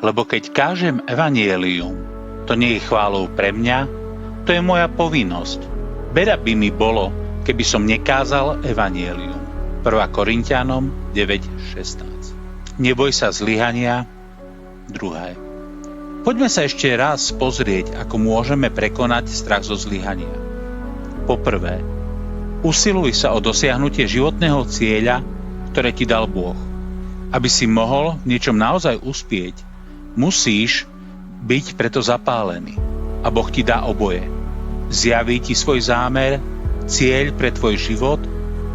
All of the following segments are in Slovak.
lebo keď kážem evanjelium, to nie je chválou pre mňa, to je moja povinnosť. Beda by mi bolo, keby som nekázal evanjelium. 1. Korinťanom 9.16. Neboj sa zlyhania. 2. Poďme sa ešte raz pozrieť, ako môžeme prekonať strach zo zlyhania. Poprvé, usiluj sa o dosiahnutie životného cieľa, ktoré ti dal Boh. Aby si mohol v niečom naozaj uspieť, musíš byť preto zapálený. A Boh ti dá oboje. Zjaví ti svoj zámer, cieľ pre tvoj život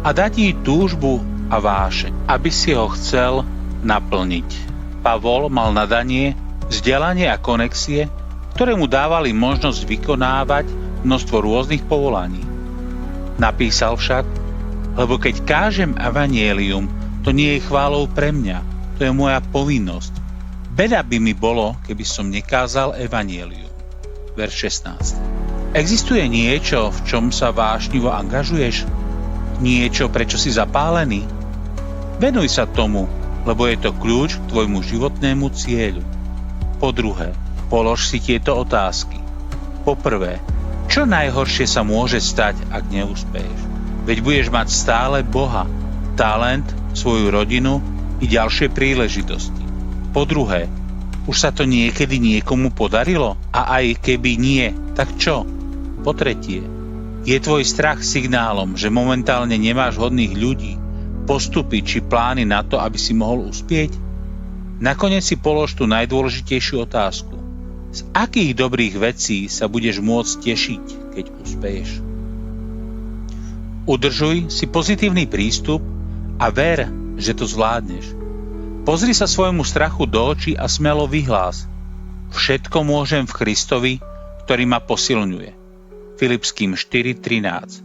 a dá ti túžbu a vášeň, aby si ho chcel naplniť. Pavol mal nadanie, vzdelanie a konexie, ktoré mu dávali možnosť vykonávať množstvo rôznych povolaní. Napísal však, lebo keď kážem evanjelium, to nie je chválou pre mňa, to je moja povinnosť. Beda by mi bolo, keby som nekázal evanjelium. Verš 16. Existuje niečo, v čom sa vášnivo angažuješ? Niečo, prečo si zapálený? Venuj sa tomu, lebo je to kľúč k tvojmu životnému cieľu. Po druhé, polož si tieto otázky. Po prvé, čo najhoršie sa môže stať, ak neúspeješ? Veď budeš mať stále Boha, talent, svoju rodinu i ďalšie príležitosti. Po druhé, už sa to niekedy niekomu podarilo? A aj keby nie, tak čo? Po tretie, je tvoj strach signálom, že momentálne nemáš hodných ľudí, postupy či plány na to, aby si mohol uspieť? Nakoniec si polož tú najdôležitejšiu otázku. Z akých dobrých vecí sa budeš môcť tešiť, keď uspeješ? Udržuj si pozitívny prístup a ver, že to zvládneš. Pozri sa svojmu strachu do očí a smelo vyhlás. Všetko môžem v Kristovi, ktorý ma posilňuje. Filipským 4.13.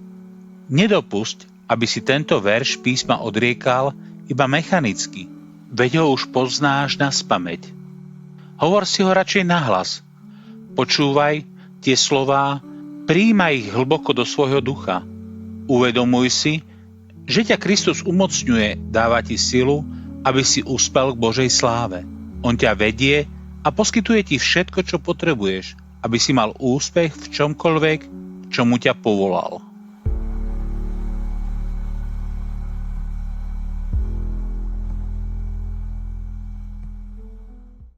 Nedopusť, aby si tento verš písma odriekal iba mechanicky, veď ho už poznáš naspamäť. Hovor si ho radšej nahlas. Počúvaj tie slová, prijímaj ich hlboko do svojho ducha. Uvedomuj si, že ťa Kristus umocňuje, dáva ti silu, aby si uspel k Božej sláve. On ťa vedie a poskytuje ti všetko, čo potrebuješ, aby si mal úspech v čomkoľvek, čomu ťa povolal.